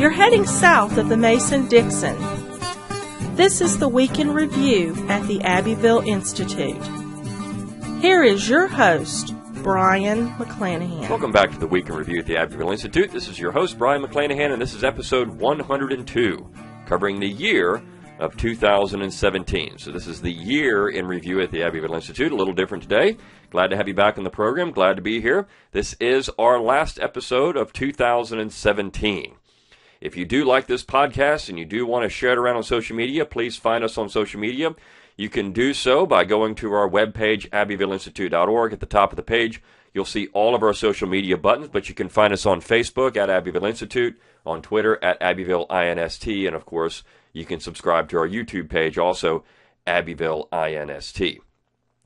You're heading south of the Mason-Dixon. This is the Week in Review at the Abbeville Institute. Here is your host, Brian McClanahan. Welcome back to the Week in Review at the Abbeville Institute. This is your host, Brian McClanahan, and this is episode 102, covering the year of 2017. So this is the year in review at the Abbeville Institute. A little different today. Glad to have you back on the program. Glad to be here. This is our last episode of 2017. If you do like this podcast and you do want to share it around on social media, please find us on social media. You can do so by going to our webpage, abbevilleinstitute.org. At the top of the page, you'll see all of our social media buttons, but you can find us on Facebook at Abbeville Institute, on Twitter at Abbeville INST, and of course, you can subscribe to our YouTube page also, Abbeville INST.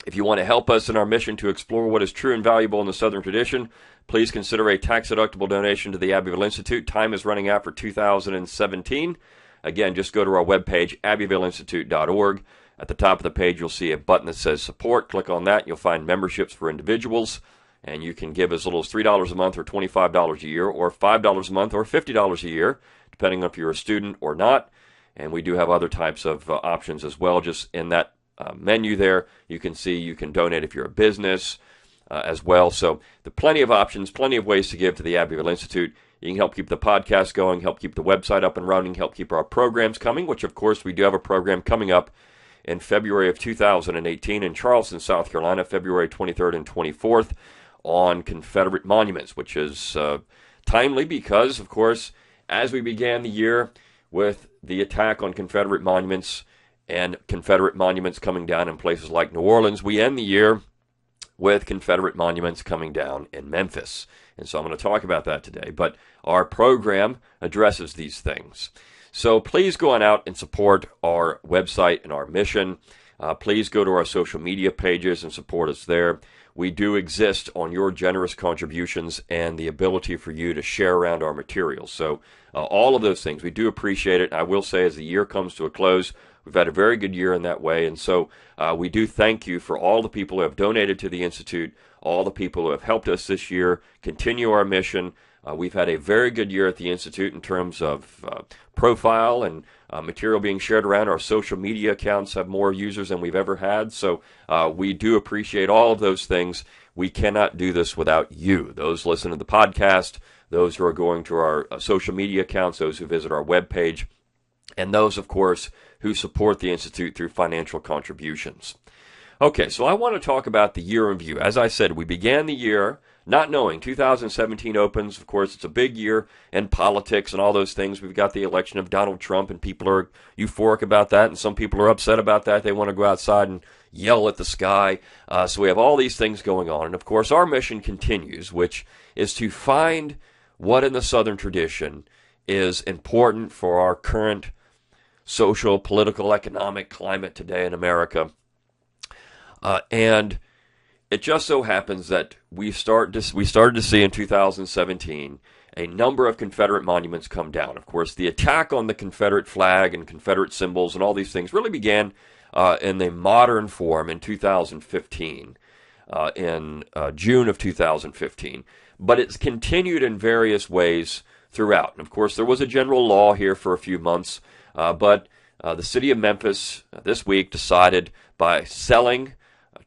If you want to help us in our mission to explore what is true and valuable in the Southern tradition, please consider a tax-deductible donation to the Abbeville Institute. Time is running out for 2017. Again, just go to our webpage, abbevilleinstitute.org. At the top of the page, you'll see a button that says support. Click on that. You'll find memberships for individuals, and you can give as little as $3 a month or $25 a year or $5 a month or $50 a year, depending on if you're a student or not. And we do have other types of options as well. Just in that menu there, you can see you can donate if you're a business as well. So there are plenty of options, plenty of ways to give to the Abbeville Institute. You can help keep the podcast going, help keep the website up and running, help keep our programs coming, which of course we do have a program coming up in February of 2018 in Charleston, South Carolina, February 23rd and 24th on Confederate Monuments, which is timely because, of course, as we began the year with the attack on Confederate monuments and Confederate monuments coming down in places like New Orleans, we end the year with Confederate monuments coming down in Memphis. And so I'm going to talk about that today. But our program addresses these things. So please go on out and support our website and our mission. Please go to our social media pages and support us there. We do exist on your generous contributions and the ability for you to share around our materials. So all of those things, we do appreciate it. And I will say as the year comes to a close, we've had a very good year in that way. And so we do thank you for all the people who have donated to the Institute, all the people who have helped us this year continue our mission. We've had a very good year at the Institute in terms of profile and material being shared around. Our social media accounts have more users than we've ever had. So we do appreciate all of those things. We cannot do this without you, those listening to the podcast, those who are going to our social media accounts, those who visit our webpage, and those, of course, who support the Institute through financial contributions. Okay, so I want to talk about the year in review. As I said, we began the year not knowing 2017 opens. Of course, it's a big year in politics and all those things. We've got the election of Donald Trump, and people are euphoric about that, and some people are upset about that. They want to go outside and yell at the sky. So we have all these things going on. And, of course, our mission continues, which is to find what in the Southern tradition is important for our current social, political, economic climate today in America. And it just so happens that we started to see in 2017 a number of Confederate monuments come down. Of course, the attack on the Confederate flag and Confederate symbols and all these things really began in the modern form in 2015, in June of 2015. But it's continued in various ways throughout. And of course, there was a general law here for a few months, but the city of Memphis this week decided by selling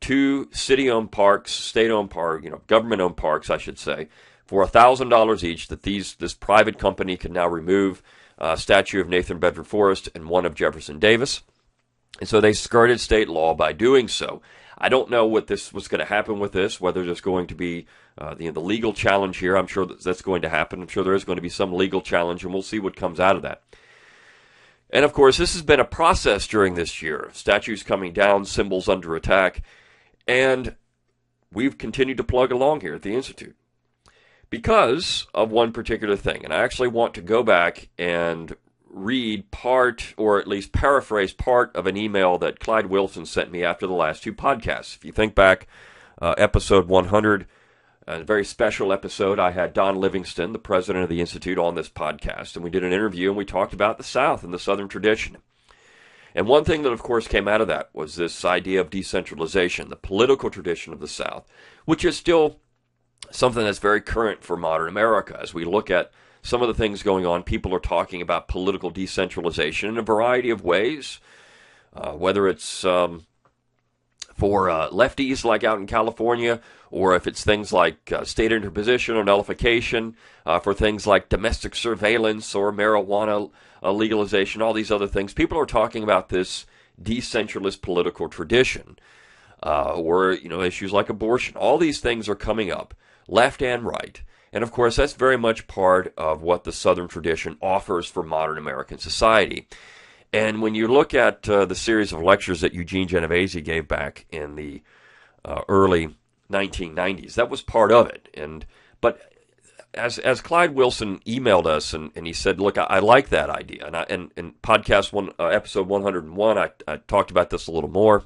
two city-owned parks, state-owned park, government-owned parks, I should say, for $1,000 each, that this private company can now remove a statue of Nathan Bedford Forrest and one of Jefferson Davis. And so they skirted state law by doing so. I don't know what's going to happen with this, whether there's going to be the legal challenge here. I'm sure that's going to happen. I'm sure there is going to be some legal challenge, and we'll see what comes out of that. And, of course, this has been a process during this year. Statues coming down, symbols under attack. And we've continued to plug along here at the Institute because of one particular thing. And I actually want to go back and read part, or at least paraphrase part of an email that Clyde Wilson sent me after the last two podcasts. If you think back, episode 100, a very special episode, I had Don Livingston, the president of the Institute, on this podcast. And we did an interview, and we talked about the South and the Southern tradition. And one thing that, of course, came out of that was this idea of decentralization, the political tradition of the South, which is still something that's very current for modern America as we look at some of the things going on. People are talking about political decentralization in a variety of ways, whether it's for lefties like out in California, or if it's things like state interposition or nullification, for things like domestic surveillance or marijuana legalization, all these other things. People are talking about this decentralist political tradition, or issues like abortion. All these things are coming up, left and right. And of course, that's very much part of what the Southern tradition offers for modern American society. And when you look at the series of lectures that Eugene Genovese gave back in the early 1990s, that was part of it. But as Clyde Wilson emailed us and he said, look, I like that idea. And in podcast episode 101, I talked about this a little more.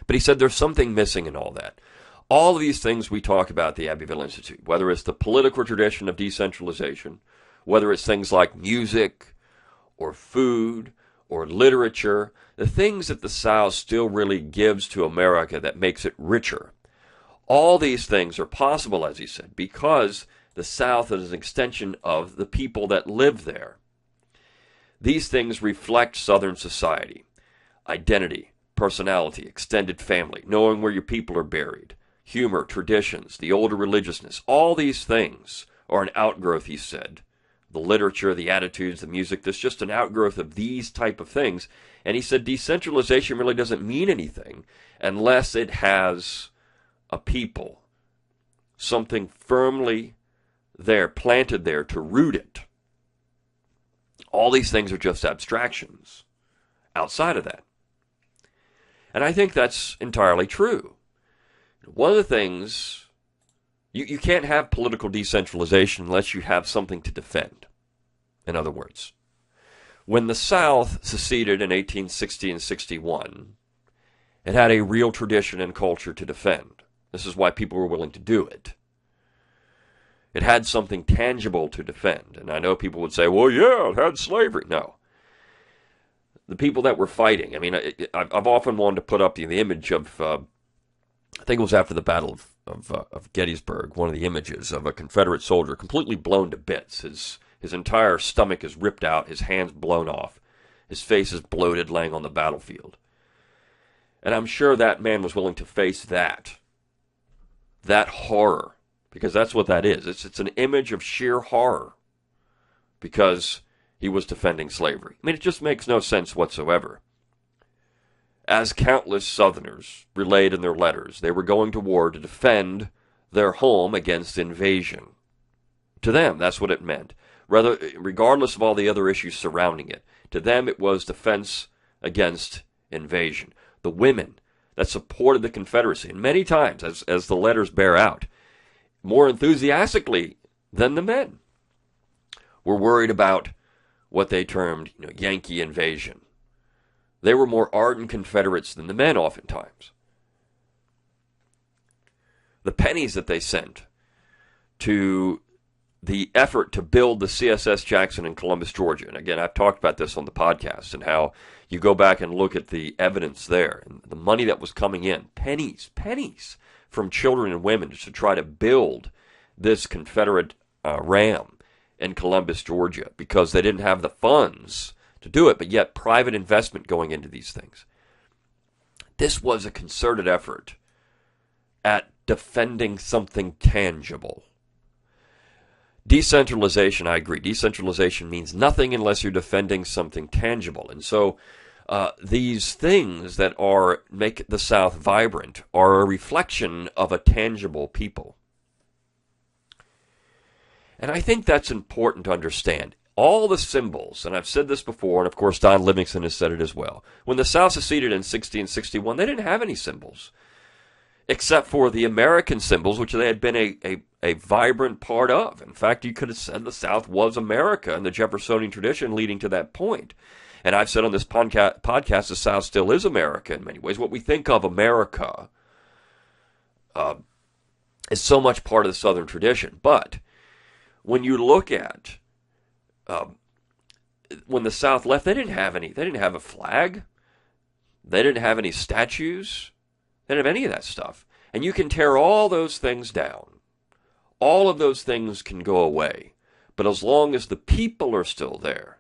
But he said there's something missing in all that. All of these things we talk about at the Abbeville Institute, whether it's the political tradition of decentralization, whether it's things like music or food or literature, the things that the South still really gives to America that makes it richer. All these things are possible, as he said, because the South is an extension of the people that live there. These things reflect Southern society, identity, personality, extended family, knowing where your people are buried, humor, traditions, the older religiousness. All these things are an outgrowth, he said. The literature, the attitudes, the music, that's just an outgrowth of these type of things. And he said decentralization really doesn't mean anything unless it has a people, something firmly there, planted there to root it. All these things are just abstractions outside of that. And I think that's entirely true. One of the things, you can't have political decentralization unless you have something to defend. In other words, when the South seceded in 1860 and 61, it had a real tradition and culture to defend. This is why people were willing to do it. It had something tangible to defend. And I know people would say, well, yeah, it had slavery. No. The people that were fighting, I mean, I've often wanted to put up the image of, I think it was after the Battle of Gettysburg, one of the images of a Confederate soldier completely blown to bits. His entire stomach is ripped out, his hands blown off, his face is bloated laying on the battlefield. And I'm sure that man was willing to face that horror, because that's what that is. It's an image of sheer horror, because he was defending slavery. I mean, it just makes no sense whatsoever. As countless Southerners relayed in their letters, they were going to war to defend their home against invasion. To them, that's what it meant. Regardless of all the other issues surrounding it, to them it was defense against invasion. The women that supported the Confederacy, and many times, as the letters bear out, more enthusiastically than the men, were worried about what they termed Yankee invasion. They were more ardent Confederates than the men oftentimes. The pennies that they sent to the effort to build the CSS Jackson in Columbus, Georgia, and again, I've talked about this on the podcast, and how you go back and look at the evidence there, and the money that was coming in, pennies from children and women to try to build this Confederate ram in Columbus, Georgia, because they didn't have the funds to do it, but yet private investment going into these things. This was a concerted effort at defending something tangible. Decentralization, I agree. Decentralization means nothing unless you're defending something tangible. And so these things that make the South vibrant are a reflection of a tangible people. And I think that's important to understand. All the symbols, and I've said this before, and of course Don Livingston has said it as well. When the South seceded in 1661, they didn't have any symbols, except for the American symbols, which they had been a vibrant part of. In fact, you could have said the South was America and the Jeffersonian tradition leading to that point. And I've said on this podcast, the South still is America in many ways. What we think of America is so much part of the Southern tradition. But when you look at when the South left, they didn't have a flag. They didn't have any statues. They didn't have any of that stuff. And you can tear all those things down. All of those things can go away. But as long as the people are still there,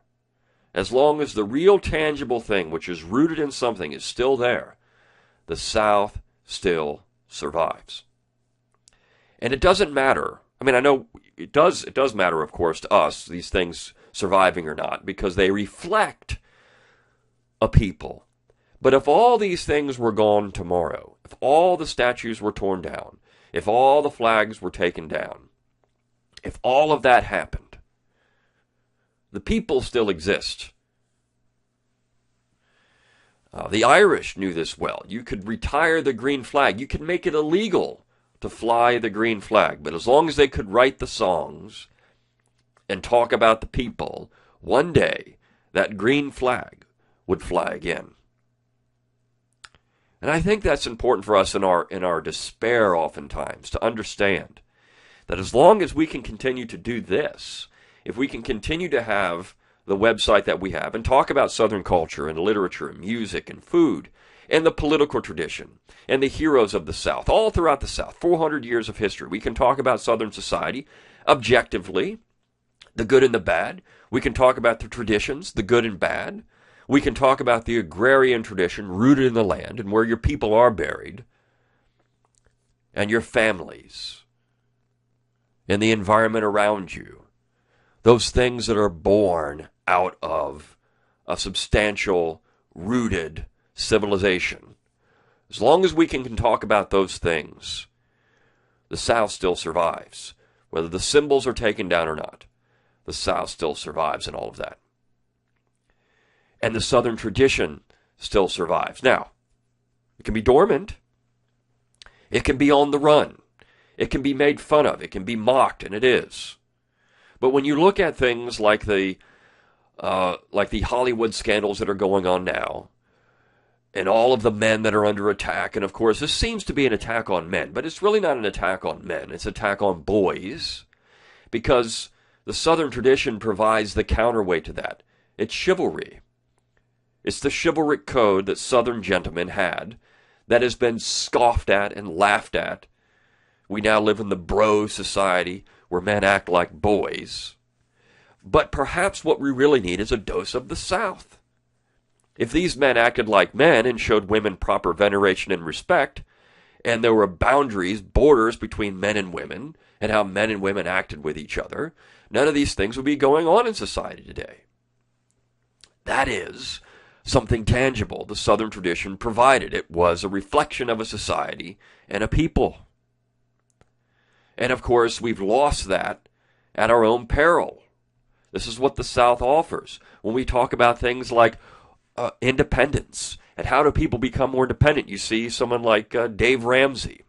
as long as the real tangible thing, which is rooted in something, is still there, the South still survives. And it doesn't matter. I mean, I know it does matter, of course, to us, these things surviving or not, because they reflect a people. But if all these things were gone tomorrow, if all the statues were torn down, if all the flags were taken down, if all of that happened, the people still exist. The Irish knew this well. You could retire the green flag. You could make it illegal to fly the green flag. But as long as they could write the songs and talk about the people, one day that green flag would fly again. And I think that's important for us in our despair oftentimes, to understand that as long as we can continue to do this, if we can continue to have the website that we have and talk about Southern culture and literature and music and food and the political tradition and the heroes of the South, all throughout the South, 400 years of history, we can talk about Southern society objectively, the good and the bad. We can talk about the traditions, the good and bad. We can talk about the agrarian tradition rooted in the land and where your people are buried and your families and the environment around you. Those things that are born out of a substantial, rooted civilization. As long as we can talk about those things, the South still survives. Whether the symbols are taken down or not, the South still survives in all of that. And the Southern tradition still survives. Now, it can be dormant. It can be on the run. It can be made fun of. It can be mocked, and it is. But when you look at things like the Hollywood scandals that are going on now, and all of the men that are under attack, and of course this seems to be an attack on men, but it's really not an attack on men, it's an attack on boys, because the Southern tradition provides the counterweight to that. It's chivalry. It's the chivalric code that Southern gentlemen had that has been scoffed at and laughed at. We now live in the bro society where men act like boys. But perhaps what we really need is a dose of the South. If these men acted like men and showed women proper veneration and respect, and there were boundaries, borders between men and women, and how men and women acted with each other, none of these things would be going on in society today. That is something tangible the Southern tradition provided. It was a reflection of a society and a people. And of course, we've lost that at our own peril. This is what the South offers. When we talk about things like independence and how do people become more independent, you see someone like Dave Ramsey,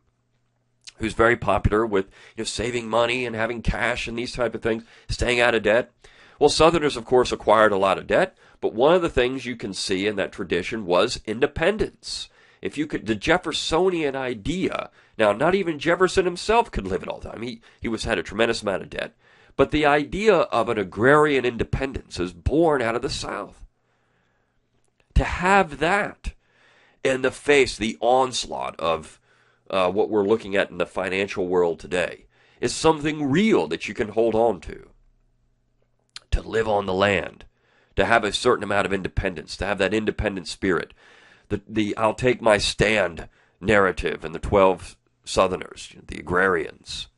who's very popular with saving money and having cash and these type of things, staying out of debt. Well, Southerners, of course, acquired a lot of debt, but one of the things you can see in that tradition was independence. If you could, the Jeffersonian idea, now not even Jefferson himself could live it all the time. He had a tremendous amount of debt. But the idea of an agrarian independence is born out of the South. To have that in the face, the onslaught of what we're looking at in the financial world today, is something real that you can hold on to. To live on the land, to have a certain amount of independence, to have that independent spirit. The I'll take my stand narrative and the 12 Southerners, the agrarians.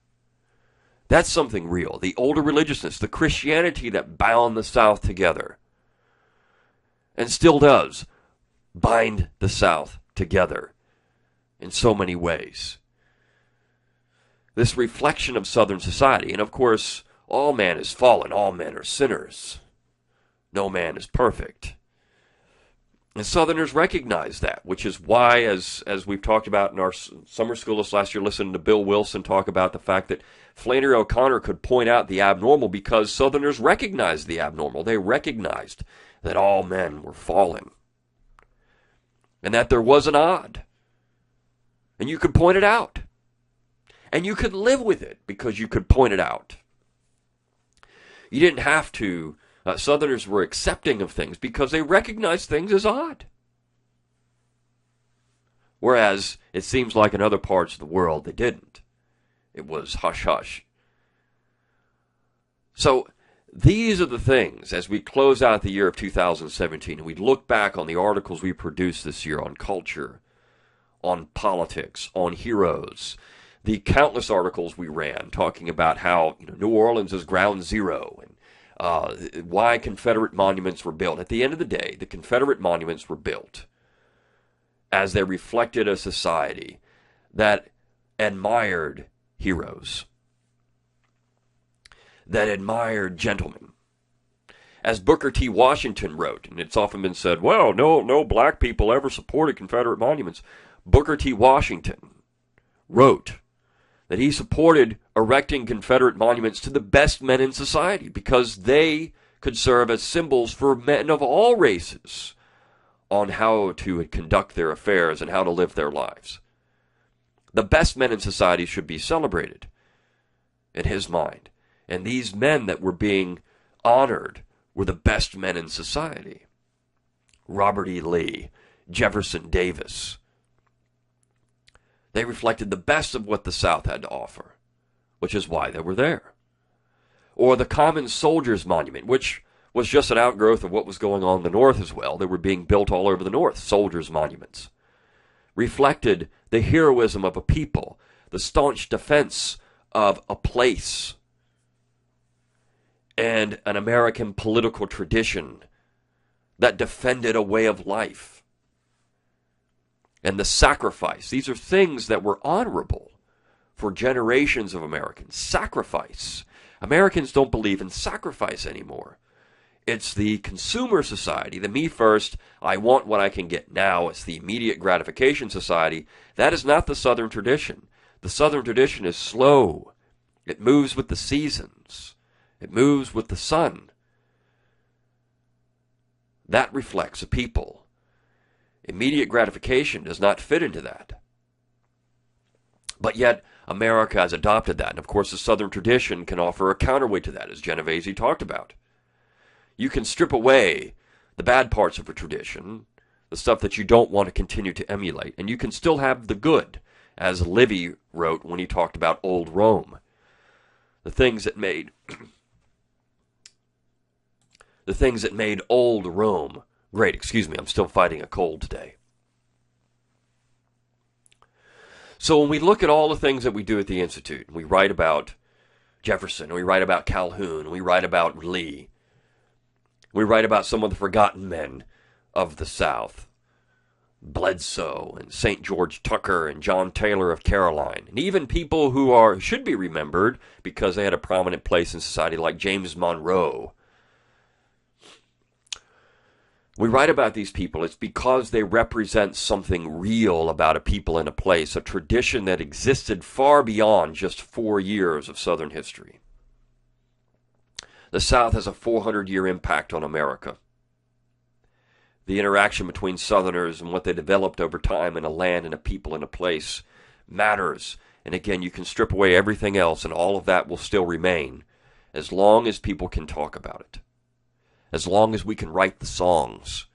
That's something real. The older religiousness, the Christianity that bound the South together, and still does bind the South together in so many ways. This reflection of Southern society, and of course, all man is fallen, all men are sinners. No man is perfect. And Southerners recognize that, which is why, as we've talked about in our summer school this last year, listening to Bill Wilson talk about the fact that Flannery O'Connor could point out the abnormal because Southerners recognized the abnormal. They recognized that all men were fallen. And that there was an odd. And you could point it out. And you could live with it because you could point it out. You didn't have to. Southerners were accepting of things because they recognized things as odd. Whereas it seems like in other parts of the world they didn't. It was hush-hush. So These are the things, as we close out the year of 2017, and we look back on the articles we produced this year on culture, on politics, on heroes, the countless articles we ran talking about how New Orleans is ground zero, and why Confederate monuments were built. At the end of the day, the Confederate monuments were built as they reflected a society that admired heroes, that admired gentlemen. As Booker T. Washington wrote, and it's often been said, well, no black people ever supported Confederate monuments. Booker T. Washington wrote that he supported erecting Confederate monuments to the best men in society because they could serve as symbols for men of all races on how to conduct their affairs and how to live their lives. The best men in society should be celebrated in his mind. And these men that were being honored were the best men in society. Robert E. Lee, Jefferson Davis. They reflected the best of what the South had to offer, which is why they were there. Or the Common Soldiers Monument, which was just an outgrowth of what was going on in the North as well. They were being built all over the North, soldiers' monuments. Reflected the heroism of a people, the staunch defense of a place, and an American political tradition that defended a way of life. And the sacrifice. These are things that were honorable for generations of Americans. Sacrifice. Americans don't believe in sacrifice anymore. It's the consumer society, the me first, I want what I can get now. It's the immediate gratification society. That is not the Southern tradition. The Southern tradition is slow. It moves with the seasons. It moves with the sun. That reflects a people. Immediate gratification does not fit into that. But yet, America has adopted that. And of course, the Southern tradition can offer a counterweight to that, as Genovese talked about. You can strip away the bad parts of a tradition, the stuff that you don't want to continue to emulate, and you can still have the good, as Livy wrote when he talked about old Rome. The things that made old Rome great. Excuse me, I'm still fighting a cold today. So when we look at all the things that we do at the Institute, and we write about Jefferson, and we write about Calhoun, and we write about Lee, we write about some of the forgotten men of the South, Bledsoe and St. George Tucker and John Taylor of Caroline, and even people who should be remembered because they had a prominent place in society like James Monroe. We write about these people. It's because they represent something real about a people and a place, a tradition that existed far beyond just 4 years of Southern history. The South has a 400-year impact on America. The interaction between Southerners and what they developed over time in a land and a people and a place matters. And again, you can strip away everything else and all of that will still remain as long as people can talk about it. As long as we can write the songs.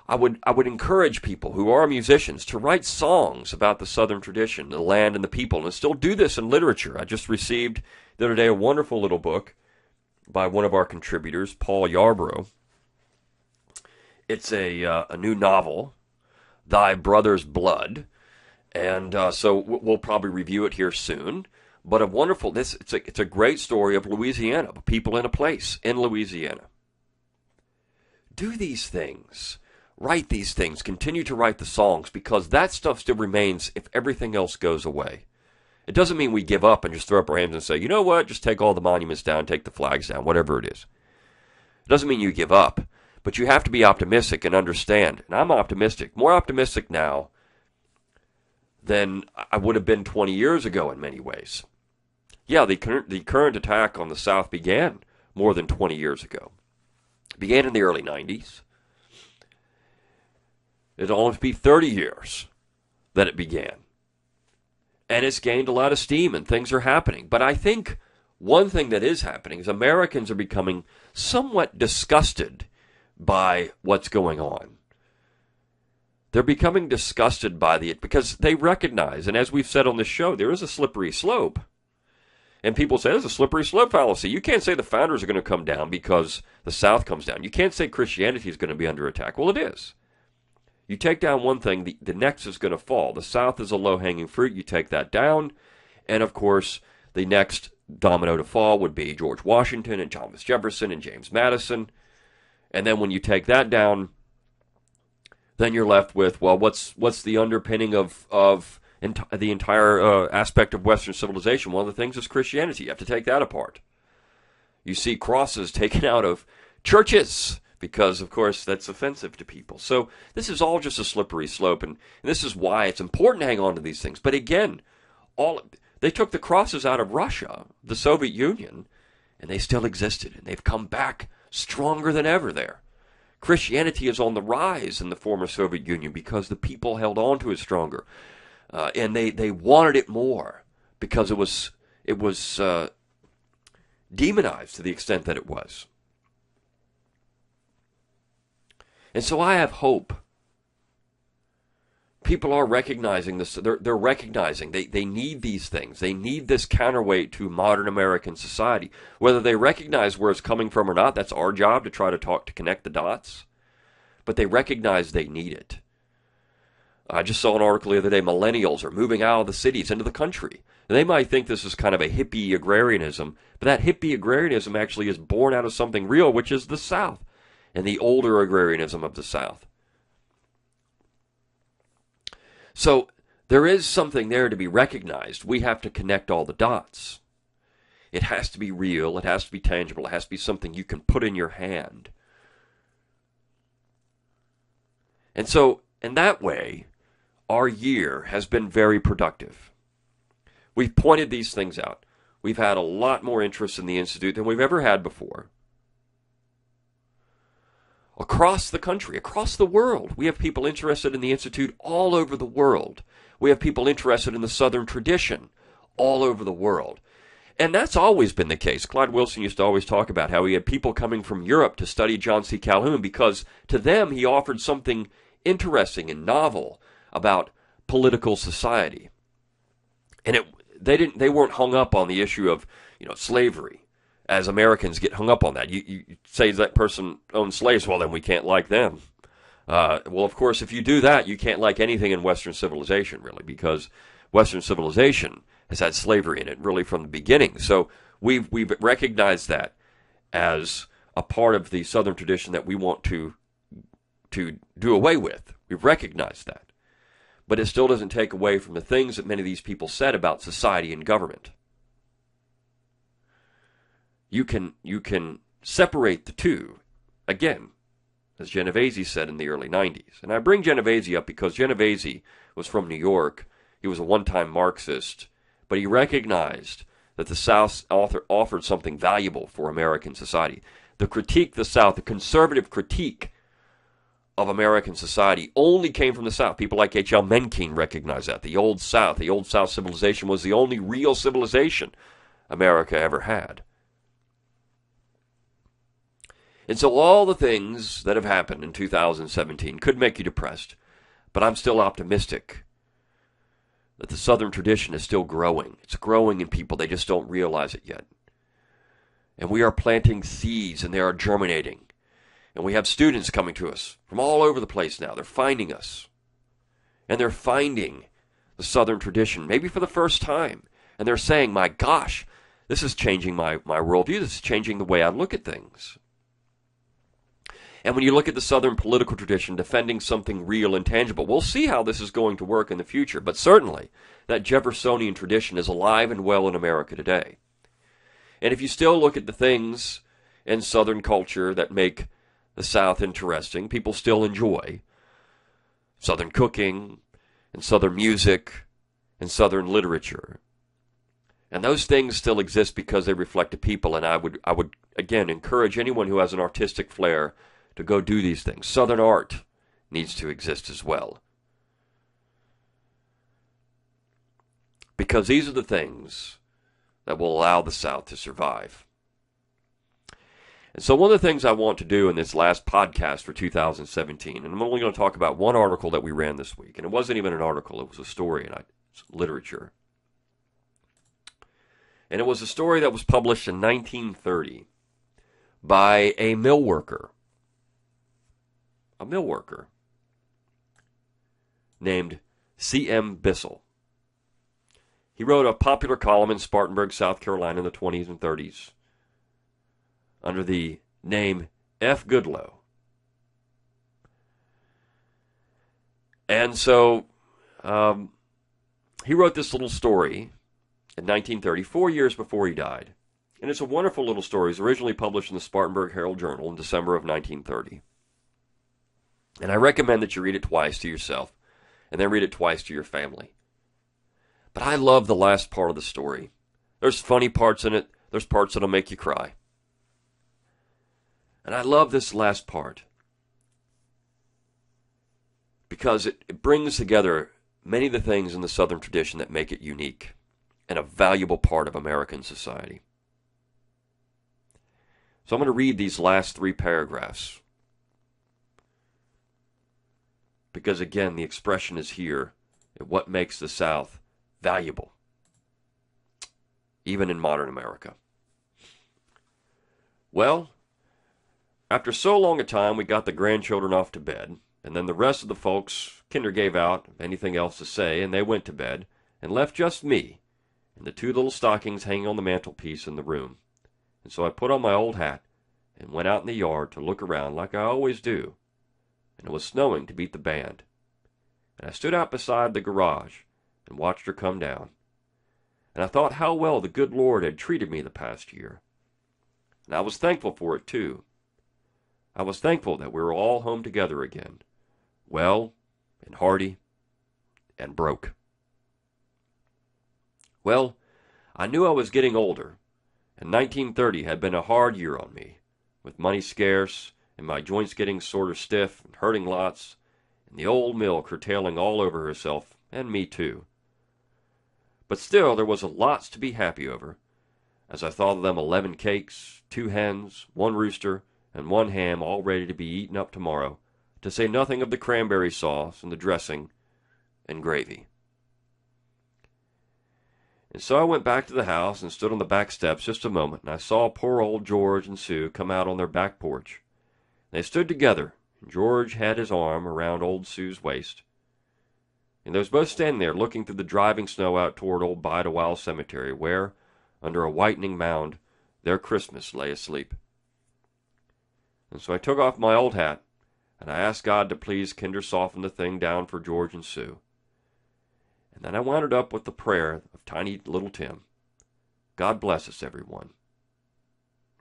I would encourage people who are musicians to write songs about the Southern tradition, the land and the people, and still do this in literature. I just received the other day a wonderful little book by one of our contributors, Paul Yarborough. It's a new novel, Thy Brother's Blood, and so we'll probably review it here soon. But it's a great story of Louisiana, of people in a place in Louisiana. Do these things. Write these things. Continue to write the songs because that stuff still remains if everything else goes away. It doesn't mean we give up and just throw up our hands and say, you know what, just take all the monuments down, take the flags down, whatever it is. It doesn't mean you give up, but you have to be optimistic and understand. And I'm optimistic, more optimistic now than I would have been 20 years ago in many ways. Yeah, the current attack on the South began more than 20 years ago. It began in the early 90s. It'll almost be 30 years that it began. And it's gained a lot of steam and things are happening. But I think one thing that is happening is Americans are becoming somewhat disgusted by what's going on. They're becoming disgusted by it because they recognize, and as we've said on this show, there is a slippery slope. And people say, there's a slippery slope fallacy. You can't say the founders are going to come down because the South comes down. You can't say Christianity is going to be under attack. Well, it is. You take down one thing, the next is going to fall. The South is a low-hanging fruit. You take that down. And, of course, the next domino to fall would be George Washington and Thomas Jefferson and James Madison. And then when you take that down, then you're left with, well, what's the underpinning of the entire aspect of Western civilization? One of the things is Christianity. You have to take that apart. You see crosses taken out of churches because, of course, that's offensive to people. So this is all just a slippery slope, and this is why it's important to hang on to these things. But again, they took the crosses out of Russia, the Soviet Union, and they still existed, and they've come back stronger than ever there. Christianity is on the rise in the former Soviet Union because the people held on to it stronger. And they wanted it more because it was demonized to the extent that it was. And so I have hope. People are recognizing this. They're recognizing they need these things. They need this counterweight to modern American society. Whether they recognize where it's coming from or not, that's our job to try to connect the dots. But they recognize they need it. I just saw an article the other day, millennials are moving out of the cities into the country. And they might think this is kind of a hippie agrarianism, but that hippie agrarianism actually is born out of something real, which is the South, and the older agrarianism of the South. So there is something there to be recognized. We have to connect all the dots. It has to be real, it has to be tangible, it has to be something you can put in your hand. And so, in that way, our year has been very productive. We've pointed these things out. We've had a lot more interest in the Institute than we've ever had before. Across the country, across the world, we have people interested in the Institute all over the world. We have people interested in the Southern tradition all over the world. And that's always been the case. Clyde Wilson used to always talk about how he had people coming from Europe to study John C. Calhoun because to them he offered something interesting and novel about political society. And they weren't hung up on the issue of, slavery, as Americans get hung up on that. You say that person owned slaves, well, then we can't like them. Well, of course, if you do that, you can't like anything in Western civilization, really, because Western civilization has had slavery in it, really, from the beginning. So we've recognized that as a part of the Southern tradition that we want to do away with. We've recognized that. But it still doesn't take away from the things that many of these people said about society and government. You can separate the two, again, as Genovese said in the early 90s. And I bring Genovese up because Genovese was from New York. He was a one-time Marxist, but he recognized that the South offered something valuable for American society. The critique the South, the conservative critique of American society only came from the South. People like H.L. Mencken recognized that. The Old South civilization was the only real civilization America ever had. And so all the things that have happened in 2017 could make you depressed, but I'm still optimistic that the Southern tradition is still growing. It's growing in people. They just don't realize it yet. And we are planting seeds, and they are germinating. And we have students coming to us from all over the place now. They're finding us. And they're finding the Southern tradition, maybe for the first time. And they're saying, my gosh, this is changing my worldview. This is changing the way I look at things. And when you look at the Southern political tradition defending something real and tangible, we'll see how this is going to work in the future. But certainly, that Jeffersonian tradition is alive and well in America today. And if you still look at the things in Southern culture that make the South interesting, people still enjoy Southern cooking and Southern music and Southern literature. And those things still exist because they reflect the people. And I would again encourage anyone who has an artistic flair to go do these things. Southern art needs to exist as well. Because these are the things that will allow the South to survive. And so one of the things I want to do in this last podcast for 2017, and I'm only going to talk about one article that we ran this week, and it wasn't even an article, it was a story, and it's literature. And it was a story that was published in 1930 by a mill worker. A mill worker named C.M. Bissell. He wrote a popular column in Spartanburg, South Carolina in the 20s and 30s under the name F. Goodloe. And so he wrote this little story in 1930, 4 years before he died. And it's a wonderful little story. It was originally published in the Spartanburg Herald-Journal in December of 1930. And I recommend that you read it twice to yourself, and then read it twice to your family. But I love the last part of the story. There's funny parts in it. There's parts that'll make you cry. And I love this last part because it brings together many of the things in the Southern tradition that make it unique and a valuable part of American society. So I'm going to read these last 3 paragraphs because, again, the expression is here at what makes the South valuable, even in modern America. Well, after so long a time, we got the grandchildren off to bed, and then the rest of the folks, kinder gave out anything else to say, and they went to bed, and left just me and the 2 little stockings hanging on the mantelpiece in the room. And so I put on my old hat and went out in the yard to look around like I always do. And it was snowing to beat the band. And I stood out beside the garage and watched her come down. And I thought how well the good Lord had treated me the past year. And I was thankful for it, too. I was thankful that we were all home together again, well and hearty and broke. Well, I knew I was getting older, and 1930 had been a hard year on me, with money scarce and my joints getting sort of stiff and hurting lots, and the old mill curtailing all over herself, and me too. But still there was a lots to be happy over, as I thought of them 11 cakes, 2 hens, 1 rooster, and 1 ham all ready to be eaten up tomorrow, to say nothing of the cranberry sauce and the dressing and gravy. And so I went back to the house and stood on the back steps just a moment, and I saw poor old George and Sue come out on their back porch. They stood together, and George had his arm around old Sue's waist. And they was both standing there looking through the driving snow out toward old Bide-a-While Cemetery, where, under a whitening mound, their Christmas lay asleep. And so I took off my old hat, and I asked God to please kinder soften the thing down for George and Sue. And then I wound it up with the prayer of tiny little Tim. God bless us, everyone.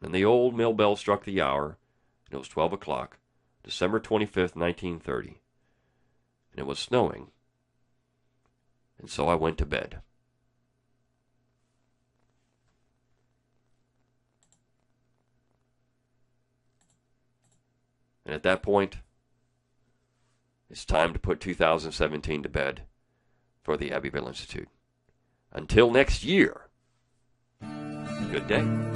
And the old mill bell struck the hour, and it was 12 o'clock, December 25th, 1930. And it was snowing. And so I went to bed. And at that point, it's time to put 2017 to bed for the Abbeville Institute. Until next year, good day.